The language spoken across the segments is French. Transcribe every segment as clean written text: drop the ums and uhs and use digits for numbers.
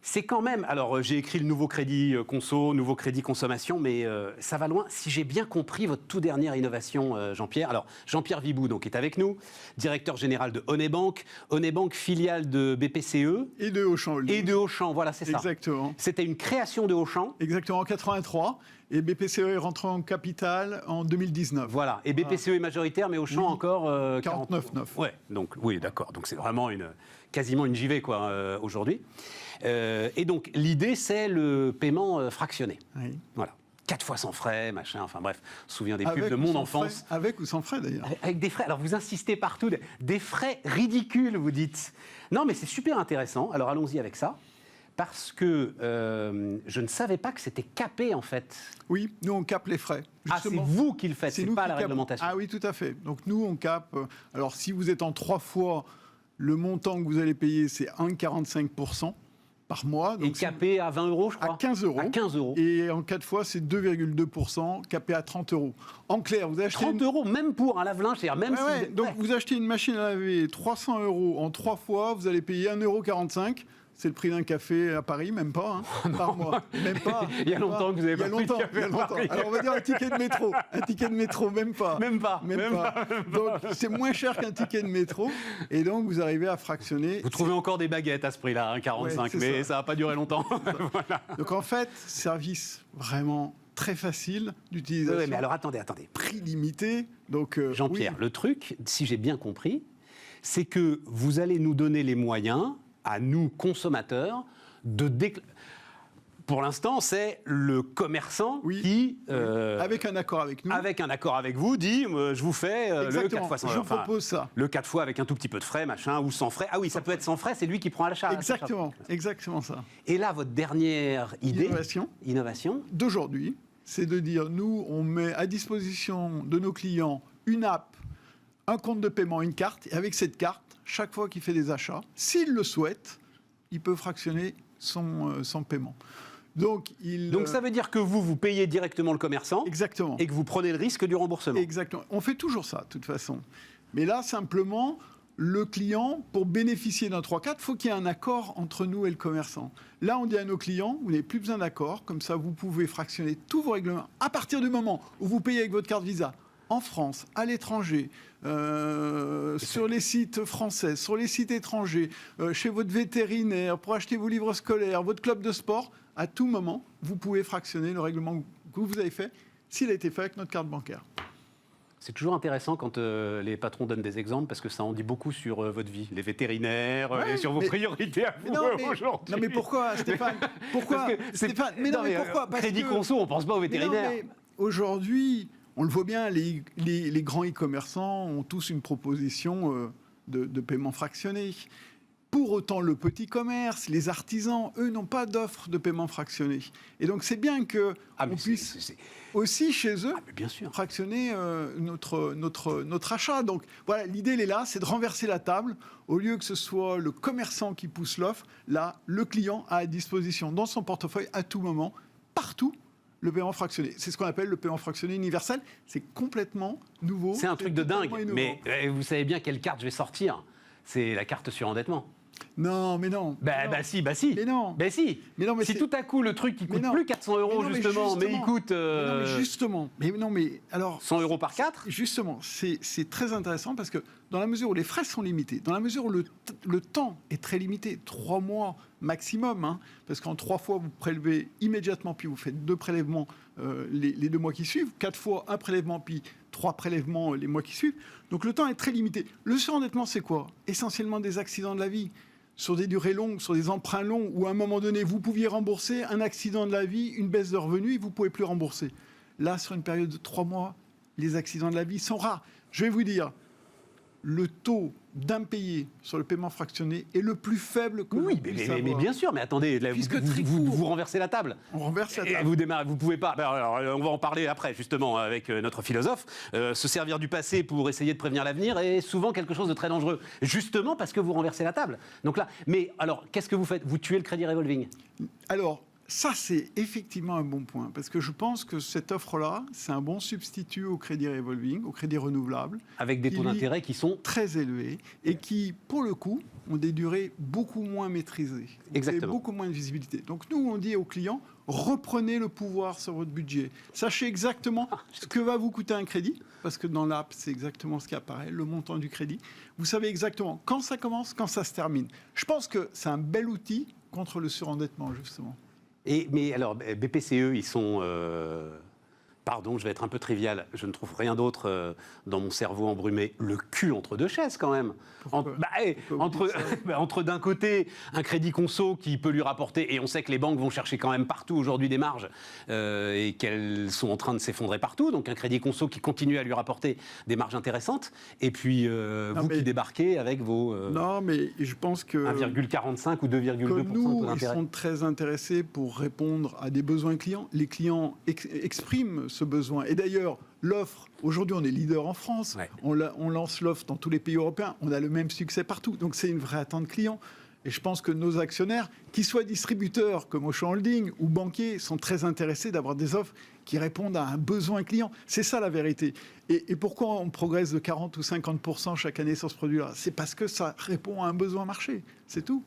c'est quand même... Alors, j'ai écrit le nouveau crédit conso, nouveau crédit consommation, mais ça va loin. Si j'ai bien compris votre toute dernière innovation, Jean-Pierre. Alors, Jean-Pierre Vibou donc, est avec nous, directeur général de Onebank. Onebank, filiale de BPCE. Et de Auchan. Et de Auchan, voilà, c'est ça. Exactement. C'était une création de Auchan. Exactement, en 83. Et BPCE est rentré en capital en 2019. Voilà. Et BPCE est majoritaire, mais Auchan encore 49,9. Ouais, donc oui, d'accord. Donc c'est vraiment quasiment une JV quoi aujourd'hui. Et donc l'idée c'est le paiement fractionné. Oui. Voilà. 4 fois sans frais, machin, enfin bref, je me souviens des pubs de mon enfance. Avec ou sans frais d'ailleurs. Avec des frais, alors vous insistez partout, des frais ridicules vous dites. Non mais c'est super intéressant, alors allons-y avec ça. Parce que je ne savais pas que c'était capé, en fait. Oui, nous, on capte les frais. Ah, c'est vous qui le faites, c'est pas la réglementation. Ah oui, tout à fait. Donc, nous, on capte... Alors, si vous êtes en 3 fois, le montant que vous allez payer, c'est 1,45% par mois. Donc et capé à 20 euros, je crois. À 15 euros. À 15 euros. Et en 4 fois, c'est 2,2%, capé à 30 euros. En clair, vous achetez... 30 euros, même pour un lave-linge, c'est-à-dire même si... Donc, vous achetez une machine à laver 300 euros en 3 fois, vous allez payer 1,45 €. C'est le prix d'un café à Paris, même pas, hein, par mois. Même pas. Il y a longtemps que vous avez pas pris de café à Paris. Alors on va dire un ticket de métro. Un ticket de métro, même pas. Même pas. Donc c'est moins cher qu'un ticket de métro. Et donc vous arrivez à fractionner. Vous trouvez encore des baguettes à ce prix-là, hein, 45, ouais, mais ça va pas durer longtemps. Voilà. Donc en fait, service vraiment très facile d'utilisation. Oui, mais alors attendez. Prix limité. Donc Jean-Pierre, le truc, si j'ai bien compris, c'est que vous allez nous donner les moyens à nous, consommateurs, pour l'instant, c'est le commerçant qui... avec un accord avec nous. Avec un accord avec vous, dit, je vous fais le 4 fois sans frais. Je propose ça. Le 4 fois avec un tout petit peu de frais, machin, ou sans frais. Ah oui, ça peut être sans frais, c'est lui qui prend à la charge. Exactement ça. Et là, votre dernière idée... Innovation d'aujourd'hui, c'est de dire, nous, on met à disposition de nos clients une app, un compte de paiement, une carte, et avec cette carte, chaque fois qu'il fait des achats, s'il le souhaite, il peut fractionner son paiement. Donc ça veut dire que vous payez directement le commerçant. Exactement. Et que vous prenez le risque du remboursement. Exactement. On fait toujours ça, de toute façon. Mais là, simplement, le client, pour bénéficier d'un 3-4, il faut qu'il y ait un accord entre nous et le commerçant. Là, on dit à nos clients, vous n'avez plus besoin d'accord, comme ça, vous pouvez fractionner tous vos règlements à partir du moment où vous payez avec votre carte Visa. En France, à l'étranger, sur les sites français, sur les sites étrangers, chez votre vétérinaire, pour acheter vos livres scolaires, votre club de sport, à tout moment, vous pouvez fractionner le règlement que vous avez fait, s'il a été fait avec notre carte bancaire. C'est toujours intéressant quand les patrons donnent des exemples, parce que ça en dit beaucoup sur votre vie, les vétérinaires, et sur vos priorités à vous aujourd'hui. Non mais pourquoi, Stéphane? Pourquoi Stéphane, pourquoi? Crédit conso, on ne pense pas aux vétérinaires. Aujourd'hui... On le voit bien, les grands e-commerçants ont tous une proposition de paiement fractionné. Pour autant, le petit commerce, les artisans, eux, n'ont pas d'offre de paiement fractionné. Et donc, c'est bien qu'on puisse aussi, chez eux, bien sûr, fractionner notre achat. Donc, voilà, l'idée, elle est là, c'est de renverser la table. Au lieu que ce soit le commerçant qui pousse l'offre, là, le client a à disposition, dans son portefeuille, à tout moment, partout, le paiement fractionné. C'est ce qu'on appelle le paiement fractionné universel. C'est complètement nouveau. C'est un truc de dingue. Mais vous savez bien quelle carte je vais sortir. C'est la carte surendettement. Non, mais non. Bah si. Mais non. Bah si. Mais non, mais si tout à coup le truc qui coûte plus 400 euros justement, mais il coûte. Non, mais justement. Mais alors. 100 euros par 4. Justement, c'est très intéressant parce que dans la mesure où les frais sont limités, dans la mesure où le temps est très limité, 3 mois maximum, hein, parce qu'en 3 fois vous prélevez immédiatement, puis vous faites 2 prélèvements les 2 mois qui suivent, 4 fois un prélèvement, puis 3 prélèvements les mois qui suivent. Donc le temps est très limité. Le surendettement, c'est quoi? Essentiellement des accidents de la vie. Sur des durées longues, sur des emprunts longs, où à un moment donné, vous pouviez rembourser un accident de la vie, une baisse de revenus, et vous ne pouvez plus rembourser. Là, sur une période de 3 mois, les accidents de la vie sont rares. Je vais vous dire, le taux d'impayé sur le paiement fractionné est le plus faible que vous puissiez avoir. Mais bien sûr, mais attendez, là, vous renversez la table. On renverse la table. Et vous démarrez, vous pouvez pas. Alors, on va en parler après, justement, avec notre philosophe. Se servir du passé pour essayer de prévenir l'avenir est souvent quelque chose de très dangereux. Justement parce que vous renversez la table. Donc là, mais alors, qu'est-ce que vous faites? Vous tuez le crédit revolving? Alors, Ça, c'est effectivement un bon point, parce que je pense que cette offre-là, c'est un bon substitut au crédit revolving, au crédit renouvelable. Avec des taux d'intérêt qui sont très élevés et qui, pour le coup, ont des durées beaucoup moins maîtrisées. Exactement. Et beaucoup moins de visibilité. Donc nous, on dit aux clients, reprenez le pouvoir sur votre budget. Sachez exactement ce que va vous coûter un crédit, parce que dans l'app, c'est exactement ce qui apparaît, le montant du crédit. Vous savez exactement quand ça commence, quand ça se termine. Je pense que c'est un bel outil contre le surendettement, justement. Mais alors, BPCE, ils sont... Pardon, je vais être un peu trivial, je ne trouve rien d'autre dans mon cerveau embrumé. Le cul entre deux chaises, quand même. Entre d'un côté, un crédit conso qui peut lui rapporter, et on sait que les banques vont chercher quand même partout aujourd'hui des marges, et qu'elles sont en train de s'effondrer partout, donc un crédit conso qui continue à lui rapporter des marges intéressantes, et puis qui débarquez avec vos... non, mais je pense que... 1,45 ou 2,2% de taux d'intérêt. Ils sont très intéressés pour répondre à des besoins clients. Les clients expriment ce besoin. Et d'ailleurs, l'offre, aujourd'hui on est leader en France, ouais. On lance l'offre dans tous les pays européens, on a le même succès partout, donc c'est une vraie attente client. Et je pense que nos actionnaires, qu'ils soient distributeurs comme Auchan Holding ou banquiers, sont très intéressés d'avoir des offres qui répondent à un besoin client. C'est ça la vérité. Et pourquoi on progresse de 40 ou 50% chaque année sur ce produit-là ? C'est parce que ça répond à un besoin marché, c'est tout.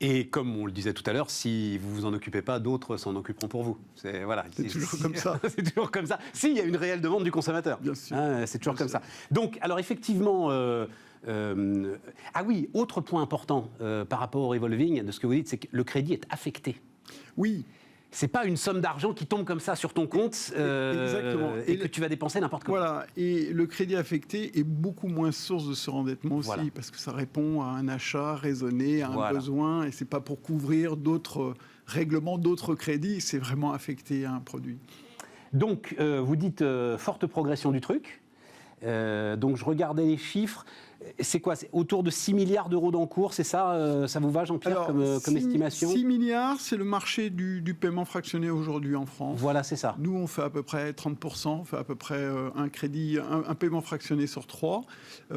Et comme on le disait tout à l'heure, si vous vous en occupez pas, d'autres s'en occuperont pour vous. C'est toujours comme ça. C'est toujours comme ça. S'il y a une réelle demande du consommateur. Bien sûr. C'est toujours comme ça. Donc, alors effectivement, ah oui, autre point important par rapport au revolving de ce que vous dites, c'est que le crédit est affecté. Oui. C'est pas une somme d'argent qui tombe comme ça sur ton compte et que tu vas dépenser n'importe comment. Voilà, et le crédit affecté est beaucoup moins source de surendettement aussi, parce que ça répond à un achat raisonné, à un besoin, et c'est pas pour couvrir d'autres règlements, d'autres crédits, c'est vraiment affecté à un produit. Donc, vous dites forte progression du truc. Donc, je regardais les chiffres. C'est quoi ? C'est autour de 6 milliards d'euros d'encours, c'est ça ? Ça vous va, Jean-Pierre, comme estimation ? 6 milliards, c'est le marché du paiement fractionné aujourd'hui en France. Voilà, c'est ça. Nous, on fait à peu près 30%, on fait à peu près un paiement fractionné sur 3.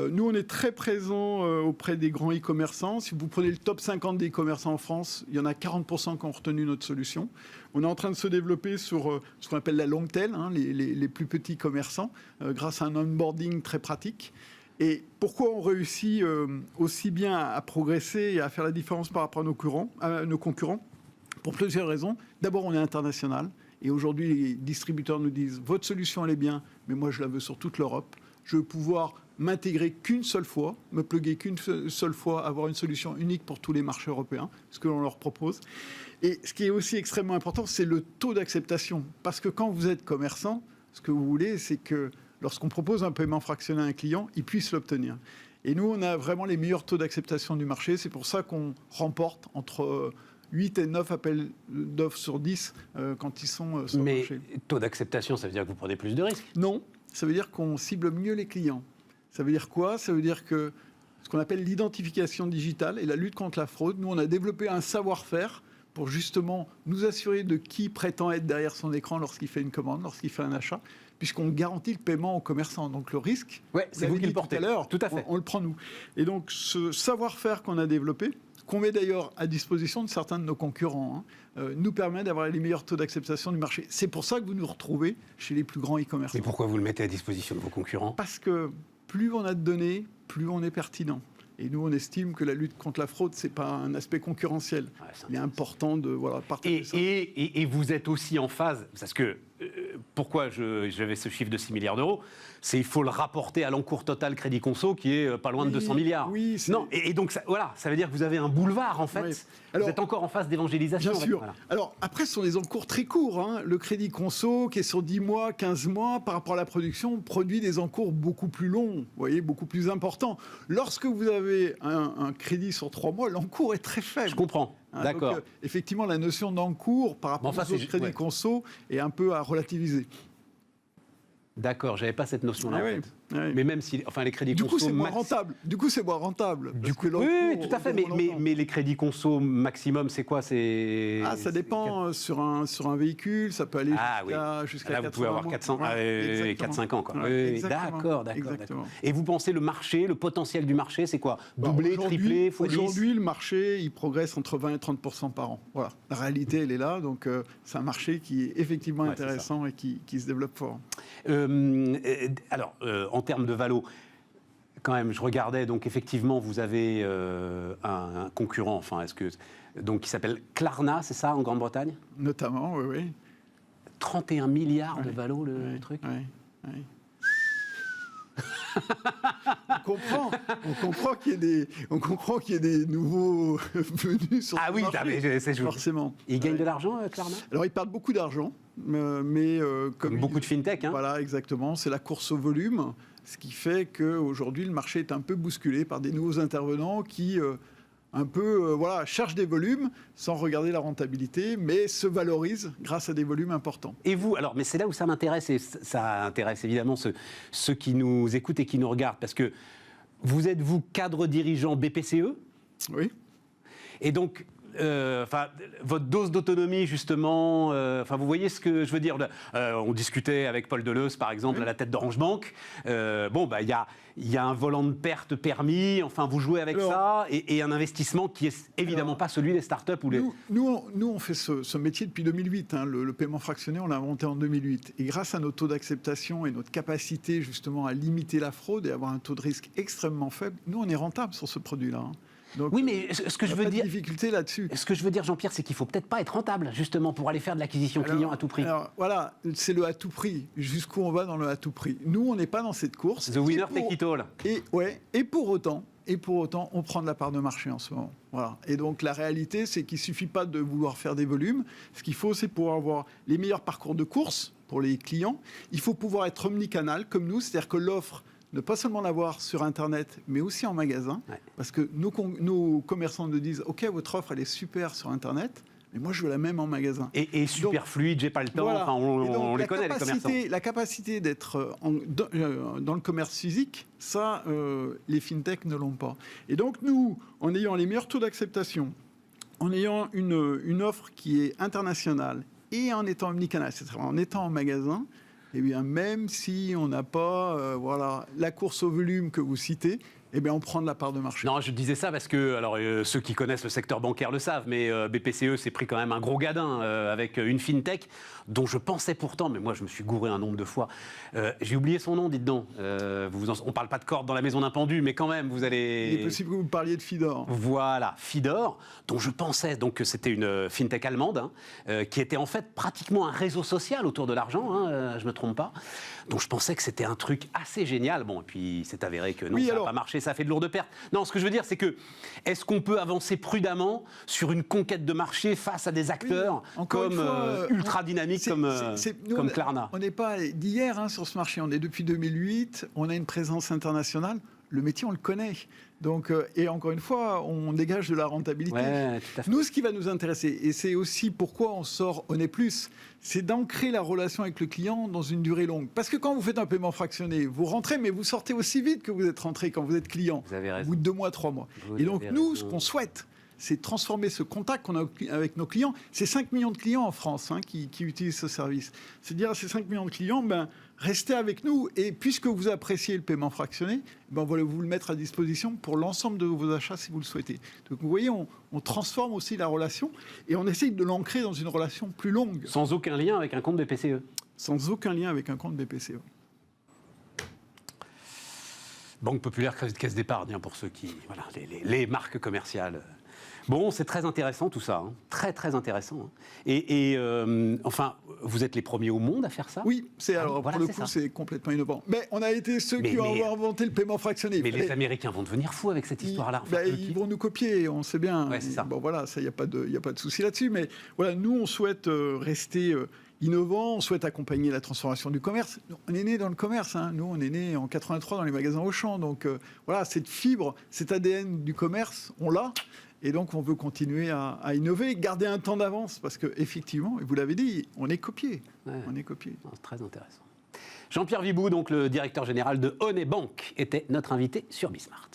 Nous, on est très présents auprès des grands e-commerçants. Si vous prenez le top 50 des e-commerçants en France, il y en a 40% qui ont retenu notre solution. On est en train de se développer sur ce qu'on appelle la long tail, les plus petits commerçants, grâce à un onboarding très pratique. Et pourquoi on réussit aussi bien à progresser et à faire la différence par rapport à nos concurrents ? Pour plusieurs raisons. D'abord, on est international. Et aujourd'hui, les distributeurs nous disent « Votre solution, elle est bien, mais moi, je la veux sur toute l'Europe. Je veux pouvoir m'intégrer qu'une seule fois, me plugger qu'une seule fois, avoir une solution unique pour tous les marchés européens, ce que l'on leur propose. » Et ce qui est aussi extrêmement important, c'est le taux d'acceptation. Parce que quand vous êtes commerçant, ce que vous voulez, c'est que lorsqu'on propose un paiement fractionné à un client, il puisse l'obtenir. Et nous, on a vraiment les meilleurs taux d'acceptation du marché. C'est pour ça qu'on remporte entre 8 et 9 appels d'offres sur 10 quand ils sont sur le marché. Mais taux d'acceptation, ça veut dire que vous prenez plus de risques ? Non, ça veut dire qu'on cible mieux les clients. Ça veut dire quoi ? Ça veut dire que ce qu'on appelle l'identification digitale et la lutte contre la fraude, nous, on a développé un savoir-faire pour justement nous assurer de qui prétend être derrière son écran lorsqu'il fait une commande, lorsqu'il fait un achat, puisqu'on garantit le paiement aux commerçants. Donc le risque, c'est vous qui le portez. Tout à l'heure, tout à fait. On le prend nous. Et donc ce savoir-faire qu'on a développé, qu'on met d'ailleurs à disposition de certains de nos concurrents, nous permet d'avoir les meilleurs taux d'acceptation du marché. C'est pour ça que vous nous retrouvez chez les plus grands e-commerçants. Et pourquoi vous le mettez à disposition de vos concurrents ? Parce que plus on a de données, plus on est pertinent. Et nous, on estime que la lutte contre la fraude, ce n'est pas un aspect concurrentiel. Ouais, il est important de partager ça. Et vous êtes aussi en phase, parce que pourquoi j'avais ce chiffre de 6 milliards d'euros, c'est qu'il faut le rapporter à l'encours total Crédit Conso, qui est pas loin de 200 milliards. Oui, non, et donc, ça veut dire que vous avez un boulevard, en fait. Oui. Alors, vous êtes encore en phase d'évangélisation. Bien sûr. Alors, après, ce sont des encours très courts. Le Crédit Conso, qui est sur 10 mois, 15 mois, par rapport à la production, produit des encours beaucoup plus longs, vous voyez, beaucoup plus importants. Lorsque vous avez un crédit sur 3 mois, l'encours est très faible. Je comprends. D'accord. Donc, effectivement, la notion d'encours par rapport aux autres crédits conso est un peu à relativiser. D'accord, je n'avais pas cette notion-là. Ah, en oui. fait. Ouais. Mais même si, enfin, les crédits Du conso... coup, c'est moins rentable. Oui, tout à fait. Mais les crédits conso maximum, c'est quoi? Ça dépend sur un véhicule, ça peut aller jusqu'à là, vous pouvez avoir 4-5 ans. Quoi. Oui, d'accord. Et vous pensez le potentiel du marché, c'est quoi? Doubler, tripler, x10? Aujourd'hui, le marché, il progresse entre 20 et 30% par an. Voilà. La réalité, elle est là. Donc, c'est un marché qui est effectivement intéressant et qui se développe fort. Alors, en termes de valo, quand même, je regardais, donc effectivement, vous avez un concurrent, enfin, donc, qui s'appelle Klarna, c'est ça, en Grande-Bretagne? Notamment, oui. 31 milliards de valo, le truc. Oui. On comprend qu'il y ait des nouveaux venus sur ce marché. C'est forcément. Ils gagnent de l'argent, Klarna? Alors, ils perdent beaucoup d'argent, mais comme beaucoup de fintech. Voilà, exactement. C'est la course au volume, ce qui fait qu'aujourd'hui, le marché est un peu bousculé par des nouveaux intervenants qui cherchent des volumes sans regarder la rentabilité, mais se valorisent grâce à des volumes importants. Et vous, alors, mais c'est là où ça m'intéresse, et ça intéresse évidemment ceux qui nous écoutent et qui nous regardent, parce que vous êtes, cadre dirigeant BPCE. Oui. Et donc, votre dose d'autonomie, justement, vous voyez ce que je veux dire. On discutait avec Paul Deleuze, par exemple, à la tête d'Orange Bank. Il y a un volant de perte permis, vous jouez avec ça, et un investissement qui est évidemment pas celui des startups. Nous, on fait ce métier depuis 2008. Le paiement fractionné, on l'a inventé en 2008. Et grâce à nos taux d'acceptation et notre capacité, justement, à limiter la fraude et avoir un taux de risque extrêmement faible, nous, on est rentable sur ce produit-là. Donc, oui, mais ce que je veux dire, difficulté là-dessus. Ce que je veux dire, Jean-Pierre, c'est qu'il faut peut-être pas être rentable, justement, pour aller faire de l'acquisition client à tout prix. Alors voilà, c'est le à tout prix. Jusqu'où on va dans le à tout prix? Nous, on n'est pas dans cette course. The winner take it all. Et pour autant, on prend de la part de marché en ce moment. Voilà. Et donc la réalité, c'est qu'il suffit pas de vouloir faire des volumes. Ce qu'il faut, c'est pouvoir avoir les meilleurs parcours de course pour les clients. Il faut pouvoir être omnicanal comme nous, c'est-à-dire que l'offre, ne pas seulement l'avoir sur Internet, mais aussi en magasin. Ouais. Parce que nos commerçants nous disent « Ok, votre offre, elle est super sur Internet, mais moi, je veux la même en magasin. » Et super fluide, j'ai pas le temps. Voilà. On les connaît, les commerçants. La capacité d'être dans le commerce physique, ça, les fintechs ne l'ont pas. Et donc, nous, en ayant les meilleurs taux d'acceptation, en ayant une offre qui est internationale et en étant omnicanal, c'est-à-dire en étant en magasin, eh bien, même si on n'a pas la course au volume que vous citez, eh bien, on prend de la part de marché. Non, je disais ça parce que, ceux qui connaissent le secteur bancaire le savent, mais BPCE s'est pris quand même un gros gadin avec une fintech dont je pensais pourtant, mais moi je me suis gouré un nombre de fois. J'ai oublié son nom, dites donc. On parle pas de corde dans la maison d'un pendu, mais quand même, vous allez... Il est possible que vous parliez de Fidor. Voilà, Fidor, dont je pensais donc que c'était une fintech allemande, qui était en fait pratiquement un réseau social autour de l'argent, je me trompe pas. Donc je pensais que c'était un truc assez génial. Bon, et puis c'est avéré que non, ça n'a pas marché, ça a fait de lourdes pertes. Non, ce que je veux dire, c'est que est-ce qu'on peut avancer prudemment sur une conquête de marché face à des acteurs comme ultra dynamiques comme Klarna? On n'est pas d'hier sur ce marché, on est depuis 2008, on a une présence internationale. Le métier, on le connaît. Donc, et encore une fois, on dégage de la rentabilité. Ouais, nous, ce qui va nous intéresser, et c'est aussi pourquoi on sort Onet+, c'est d'ancrer la relation avec le client dans une durée longue. Parce que quand vous faites un paiement fractionné, vous rentrez, mais vous sortez aussi vite que vous êtes rentré quand vous êtes client. Vous avez raison. Au bout de 2 mois, 3 mois. Et donc, nous, ce qu'on souhaite, c'est transformer ce contact qu'on a avec nos clients. C'est 5 millions de clients en France qui utilisent ce service. C'est dire à ces 5 millions de clients, restez avec nous. Et puisque vous appréciez le paiement fractionné, on va vous le mettre à disposition pour l'ensemble de vos achats si vous le souhaitez. Donc vous voyez, on transforme aussi la relation et on essaye de l'ancrer dans une relation plus longue. Sans aucun lien avec un compte BPCE. Sans aucun lien avec un compte BPCE. Banque Populaire, Caisse d'épargne, pour ceux qui... Voilà, les marques commerciales. Bon, c'est très intéressant tout ça, très très intéressant. Et vous êtes les premiers au monde à faire ça? Oui, pour le coup, c'est complètement innovant. Mais on a été ceux qui ont inventé le paiement fractionné. Mais les Américains vont devenir fous avec cette histoire-là. Ils vont nous copier, on sait bien. Ouais, c'est ça. Bon, voilà, il n'y a pas de souci là-dessus. Mais voilà, nous, on souhaite rester innovant, on souhaite accompagner la transformation du commerce. On est né dans le commerce, nous on est né en 83 dans les magasins Auchan, donc voilà, cette fibre, cet ADN du commerce, on l'a, et donc on veut continuer à innover, garder un temps d'avance, parce qu'effectivement, et vous l'avez dit, on est copié. Ouais. On est copié. C'est très intéressant. Jean-Pierre Vibou, donc le directeur général de Honnay Bank, était notre invité sur Bismart.